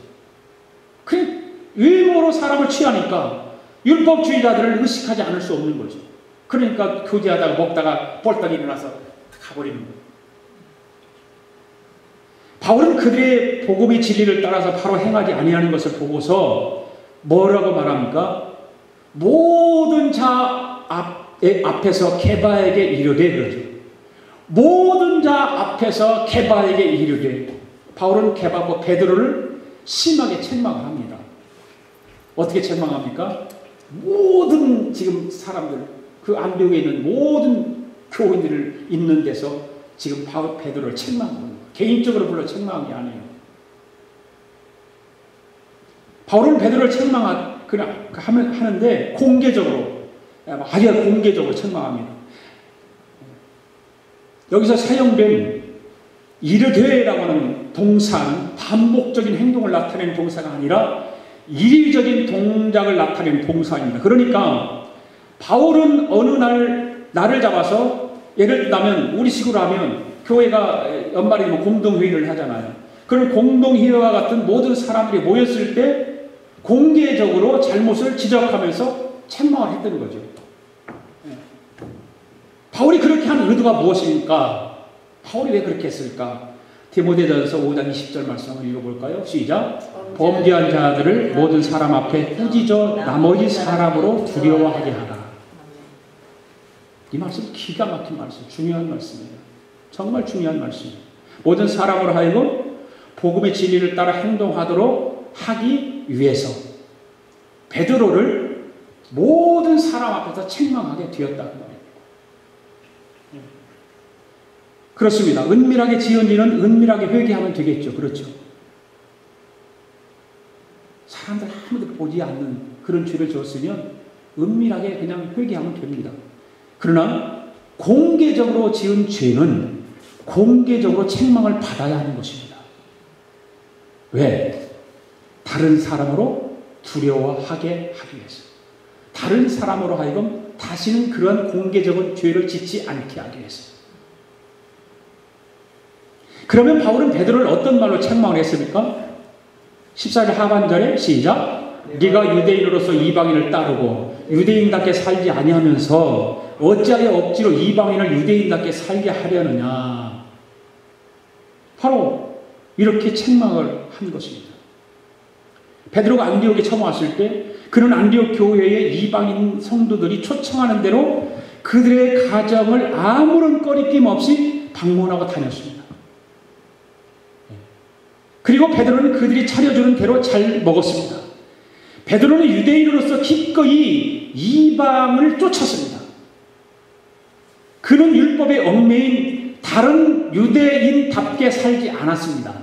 그 외모로 사람을 취하니까 율법주의자들을 의식하지 않을 수 없는 거죠. 그러니까 교제하다가 먹다가 뻘떡 일어나서 가버리는 거예요. 바울은 그들의 복음의 진리를 따라서 바로 행하지 아니하는 것을 보고서 뭐라고 말합니까? 모든 자 앞에서 게바에게 이르되 그러죠. 모든 자 앞에서 게바에게 이르되. 바울은 게바와 베드로를 심하게 책망을 합니다. 어떻게 책망합니까? 모든 지금 사람들, 그 안디옥에 있는 모든 교인들을 있는 데서 지금 베드로를 책망하는 거예요. 개인적으로 불러 책망한 게 아니에요. 바울은 베드로를 하는데 공개적으로, 아주 공개적으로 책망합니다. 여기서 사용된 이르되라고 하는 동사는 반복적인 행동을 나타내는 동사가 아니라 일의적인 동작을 나타내는 동사입니다. 그러니까 바울은 어느 날 나를 잡아서, 예를 들면 우리식으로 하면 교회가 연말에 공동회의를 하잖아요. 그런 공동회의와 같은 모든 사람들이 모였을 때 공개적으로 잘못을 지적하면서 책망을 했던 거죠. 바울이 그렇게 한 의도가 무엇입니까? 바울이 왜 그렇게 했을까? 디모데전서 5장 20절 말씀 한번 읽어볼까요? 시작. 범죄한 자들을 모든 사람 앞에 꾸짖어 나머지 사람으로 두려워하게 하라. 이 말씀 기가 막힌 말씀, 중요한 말씀이에요. 정말 중요한 말씀이에요. 모든 사람으로 하여금 복음의 진리를 따라 행동하도록 하기 위해서 베드로를 모든 사람 앞에서 책망하게 되었다는 말이에요. 그렇습니다. 은밀하게 지은 일은 은밀하게 회개하면 되겠죠. 그렇죠. 사람들 아무도 보지 않는 그런 죄를 지었으면 은밀하게 그냥 회개하면 됩니다. 그러나 공개적으로 지은 죄는 공개적으로 책망을 받아야 하는 것입니다. 왜? 다른 사람으로 두려워하게 하기 위해서. 다른 사람으로 하여금 다시는 그런 공개적인 죄를 짓지 않게 하기 위해서. 그러면 바울은 베드로를 어떤 말로 책망을 했습니까? 14절 하반절에 시작. 네가 유대인으로서 이방인을 따르고 유대인답게 살지 아니하면서 어찌하여 억지로 이방인을 유대인답게 살게 하려느냐. 바로 이렇게 책망을 한 것입니다. 베드로가 안디옥에 처음 왔을 때 그는 안디옥 교회의 이방인 성도들이 초청하는 대로 그들의 가정을 아무런 꺼리낌 없이 방문하고 다녔습니다. 그리고 베드로는 그들이 차려주는 대로 잘 먹었습니다. 베드로는 유대인으로서 기꺼이 이방을 쫓았습니다. 그는 율법의 얽매인 다른 유대인답게 살지 않았습니다.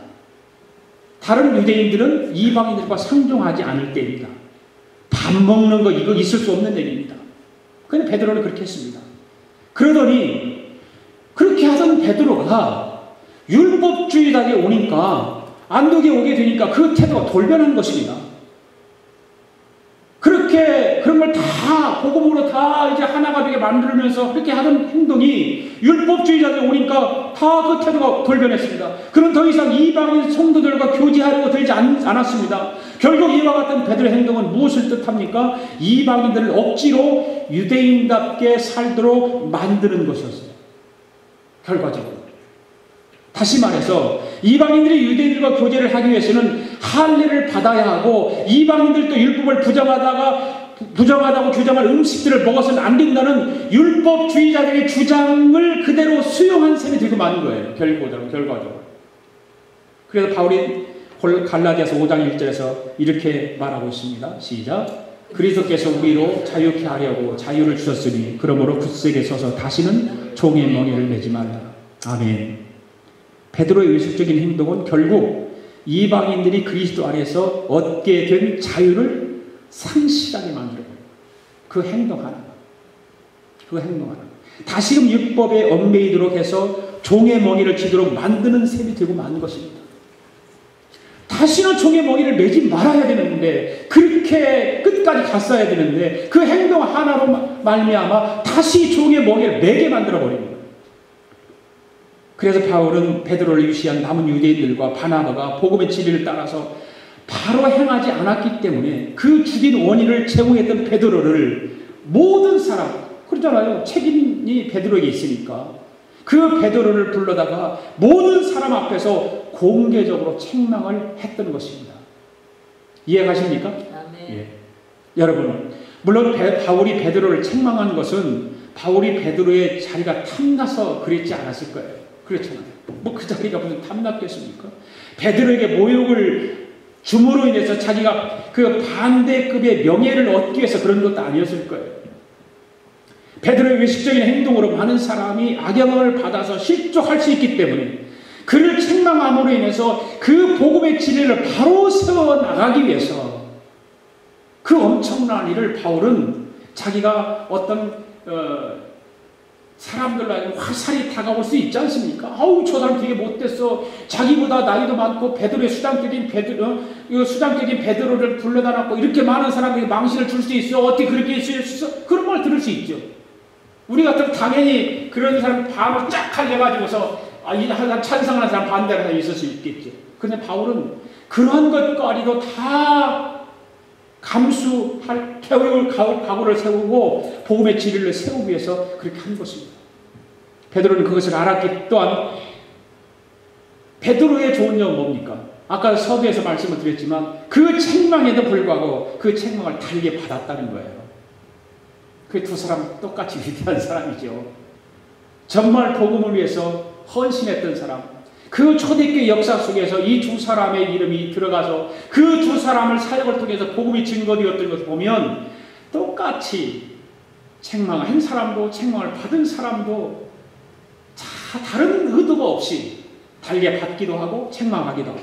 다른 유대인들은 이방인들과 상종하지 않을 때입니다. 밥 먹는 거 이거 있을 수 없는 얘기입니다. 그런데 베드로는 그렇게 했습니다. 그러더니 그렇게 하던 베드로가 율법주의자에게 오니까 안독에 오게 되니까 그 태도가 돌변한 것입니다. 그렇게 그런 걸 다 복음으로 다 이제 하나가 되게 만들면서 그렇게 하던 행동이 율법주의자들이 오니까 다 그 태도가 돌변했습니다. 그는 더 이상 이방인 성도들과 교제하려고 들지 않았습니다. 결국 이와 같은 베드로의 행동은 무엇을 뜻합니까? 이방인들을 억지로 유대인답게 살도록 만드는 것이었어요. 결과적으로. 다시 말해서 이방인들이 유대인들과 교제를 하기 위해서는 할례를 받아야 하고 이방인들도 율법을 부정하다고 주장할 음식들을 먹어서는 안 된다는 율법주의자들의 주장을 그대로 수용한 셈이 되고 마는 거예요. 결과적으로. 그래서 바울이 갈라디아서 5장 1절에서 이렇게 말하고 있습니다. 시작. 그리스도께서 우리로 자유케 하려고 자유를 주셨으니 그러므로 굳세게 서서 다시는 종의 멍에를 매지 말라. 아멘. 베드로의 의식적인 행동은 결국 이방인들이 그리스도 안에서 얻게 된 자유를 상실하게 만들어버려요. 그 행동 하나가. 다시금 율법에 얽매이도록 해서 종의 멍에를 지도록 만드는 셈이 되고 마는 것입니다. 다시는 종의 멍에를 매지 말아야 되는데 그렇게 끝까지 갔어야 되는데 그 행동 하나로 말미암아 다시 종의 멍에를 매게 만들어버립니다. 그래서 바울은 베드로를 유시한 남은 유대인들과 바나바가 복음의 진리를 따라서 바로 행하지 않았기 때문에 그 죽인 원인을 제공했던 베드로를 모든 사람, 그러잖아요. 책임이 베드로에게 있으니까 그 베드로를 불러다가 모든 사람 앞에서 공개적으로 책망을 했던 것입니다. 이해가십니까? 예. 여러분, 물론 바울이 베드로를 책망한 것은 바울이 베드로의 자리가 탐나서 그랬지 않았을 거예요. 그렇잖아요. 뭐 그 자리가 무슨 탐났겠습니까? 베드로에게 모욕을 줌으로 인해서 자기가 그 반대급의 명예를 얻기 위해서 그런 것도 아니었을 거예요. 베드로의 외식적인 행동으로 많은 사람이 악영향을 받아서 실족할 수 있기 때문에 그를 책망함으로 인해서 그 복음의 진리를 바로 세워나가기 위해서 그 엄청난 일을 바울은 자기가 어떤 사람들로 화살이 다가올 수 있지 않습니까? 아우, 저 사람 되게 못됐어. 자기보다 나이도 많고 베드로의 수장격인 베드로를 불러다 놨고 이렇게 많은 사람에게 망신을 줄 수 있어. 어떻게 그렇게 할 수 있어? 그런 말 들을 수 있죠. 우리 같으면 당연히 그런 사람 바로 쫙 갈려가지고서 찬성하는 사람 반대하는 사람이 있을 수 있겠죠. 그런데 바울은 그러한 것까지도 다 감수할 각오를 세우고 복음의 진리를 세우기 위해서 그렇게 한 것입니다. 베드로는 그것을 알았기 또한 베드로의 좋은 점은 뭡니까? 아까 서두에서 말씀을 드렸지만 그 책망에도 불구하고 그 책망을 달게 받았다는 거예요. 그 두 사람 똑같이 위대한 사람이죠. 정말 복음을 위해서 헌신했던 사람, 그 초대교회 역사 속에서 이 두 사람의 이름이 들어가서 그 두 사람을 사역을 통해서 복음이 증거되었던 것을 보면 똑같이 책망한 사람도 책망을 받은 사람도 다 다른 의도가 없이 달게 받기도 하고 책망하기도 하고,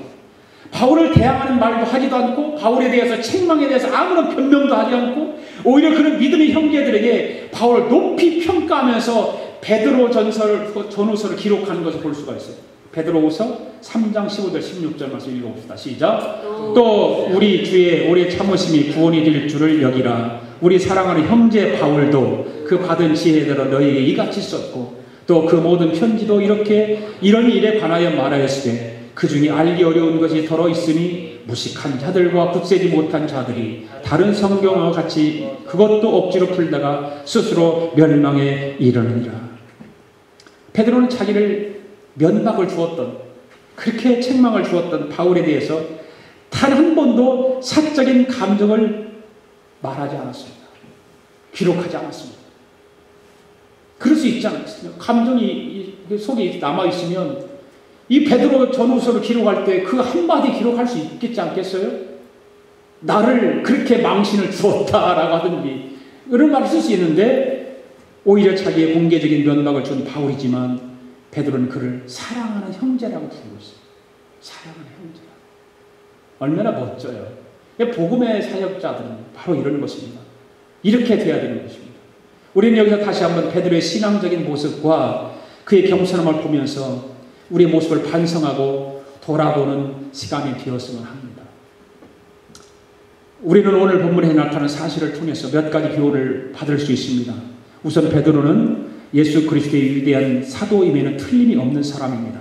바울을 대항하는 말도 하지도 않고 바울에 대해서 책망에 대해서 아무런 변명도 하지 않고 오히려 그런 믿음의 형제들에게 바울을 높이 평가하면서 베드로 전후서를 기록하는 것을 볼 수가 있어요. 베드로후서 3장 15절 16절 말씀 읽어봅시다. 시작. 또 우리 주의 오래 참으심이 구원이 될 줄을 여기라. 우리 사랑하는 형제 바울도 그 받은 지혜대로 너희에게 이같이 썼고 또 그 모든 편지도 이런 일에 관하여 말하였으되 그 중에 알기 어려운 것이 더러 있으니 무식한 자들과 굳세지 못한 자들이 다른 성경과 같이 그것도 억지로 풀다가 스스로 멸망에 이르느니라. 베드로는 자기를 면박을 주었던, 그렇게 책망을 주었던 바울에 대해서 단 한 번도 사적인 감정을 말하지 않았습니다. 기록하지 않았습니다. 그럴 수 있지 않습니까? 감정이 속에 남아있으면 이 베드로 전후서를 기록할 때 그 한마디 기록할 수 있겠지 않겠어요? 나를 그렇게 망신을 주었다라고 하든지 이런 말을 쓸 수 있는데 오히려 자기의 공개적인 면박을 준 바울이지만 베드로는 그를 사랑하는 형제라고 부르고 있어요. 사랑하는 형제라고. 얼마나 멋져요. 복음의 사역자들은 바로 이런 것입니다. 이렇게 돼야 되는 것입니다. 우리는 여기서 다시 한번 베드로의 신앙적인 모습과 그의 겸손함을 보면서 우리의 모습을 반성하고 돌아보는 시간이 되었으면 합니다. 우리는 오늘 본문에 나타난 사실을 통해서 몇 가지 교훈을 받을 수 있습니다. 우선 베드로는 예수 그리스도의 위대한 사도임에는 틀림이 없는 사람입니다.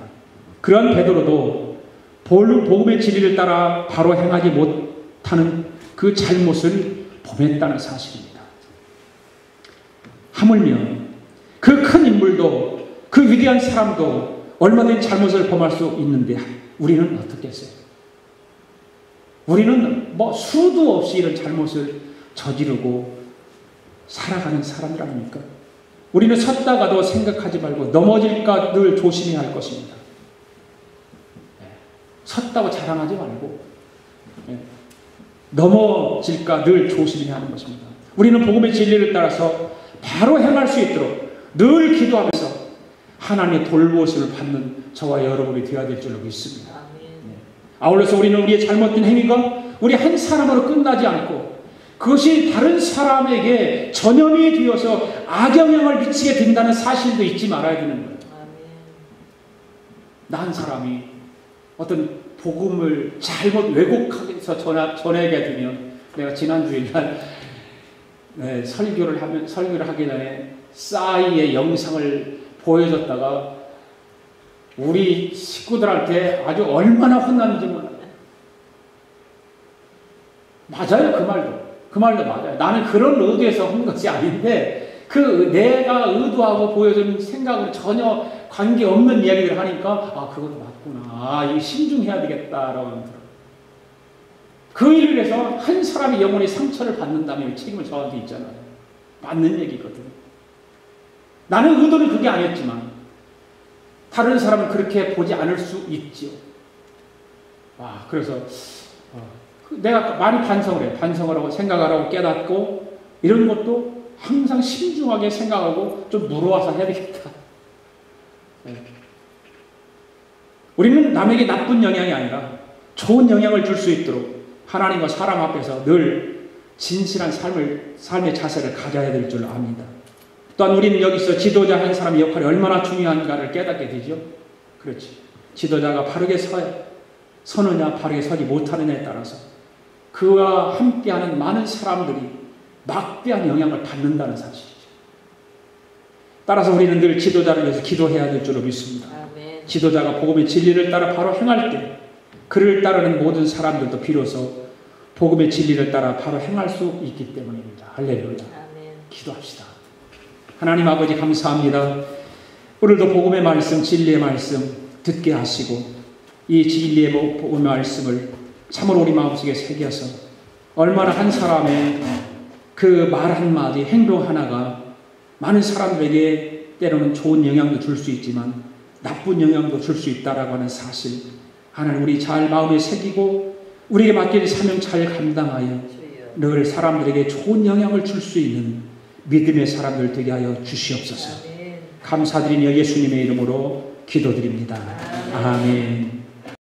그러한 베드로도 복음의 진리를 따라 바로 행하지 못하는 그 잘못을 범했다는 사실입니다. 하물며 그 큰 인물도 그 위대한 사람도 얼마든지 잘못을 범할 수 있는데 우리는 어떻게 했어요? 우리는 수도 없이 이런 잘못을 저지르고 살아가는 사람들 아닙니까? 우리는 섰다가도 생각하지 말고 넘어질까 늘 조심해야 할 것입니다. 섰다고 자랑하지 말고 넘어질까 늘 조심해야 하는 것입니다. 우리는 복음의 진리를 따라서 바로 행할 수 있도록 늘 기도하면서 하나님의 돌보심을 받는 저와 여러분이 되어야 될 줄로 믿습니다. 아울러서 우리는 우리의 잘못된 행위가 우리 한 사람으로 끝나지 않고 그것이 다른 사람에게 전염이 되어서 악영향을 미치게 된다는 사실도 잊지 말아야 되는 거예요. 나 한 사람이 어떤 복음을 잘못 왜곡해서 전하게 되면, 내가 지난주일날 설교를 하기 전에 싸이의 영상을 보여줬다가 우리 식구들한테 아주 얼마나 혼났는지 몰라요. 맞아요. 그 말도 맞아요. 나는 그런 의도에서 한 것이 아닌데 내가 의도하고 보여주는 생각으로 전혀 관계없는 이야기를 하니까 그것도 맞구나. 이거 신중해야 되겠다라고 하더라고요. 그 일을 해서 한 사람의 영혼이 상처를 받는다면 책임은 저한테 있잖아요. 맞는 얘기거든요. 나는 의도는 그게 아니었지만 다른 사람은 그렇게 보지 않을 수 있지요. 그래서 내가 많이 반성을 해요. 반성을 하고 생각하라고 깨닫고 이런 것도 항상 신중하게 생각하고 좀 물어와서 해야 되겠다. 우리는 남에게 나쁜 영향이 아니라 좋은 영향을 줄 수 있도록 하나님과 사람 앞에서 늘 진실한 삶의 자세를 가져야 될 줄 압니다. 또한 우리는 여기서 지도자 한 사람의 역할이 얼마나 중요한가를 깨닫게 되죠. 그렇지. 지도자가 바르게 서느냐 바르게 서지 못하느냐에 따라서 그와 함께하는 많은 사람들이 막대한 영향을 받는다는 사실이죠. 따라서 우리는 늘 지도자를 위해서 기도해야 될 줄로 믿습니다. 아멘. 지도자가 복음의 진리를 따라 바로 행할 때 그를 따르는 모든 사람들도 비로소 복음의 진리를 따라 바로 행할 수 있기 때문입니다. 할렐루야. 아멘. 기도합시다. 하나님 아버지 감사합니다. 오늘도 복음의 말씀, 진리의 말씀 듣게 하시고 이 진리의 복음의 말씀을 참으로 우리 마음속에 새겨서 얼마나 한 사람의 그 말 한마디, 행동 하나가 많은 사람들에게 때로는 좋은 영향도 줄 수 있지만 나쁜 영향도 줄 수 있다라고 하는 사실 하나님 우리 잘 마음에 새기고 우리에게 맡긴 사명 잘 감당하여 늘 사람들에게 좋은 영향을 줄 수 있는 믿음의 사람들 되게 하여 주시옵소서. 감사드리며 예수님의 이름으로 기도드립니다. 아멘.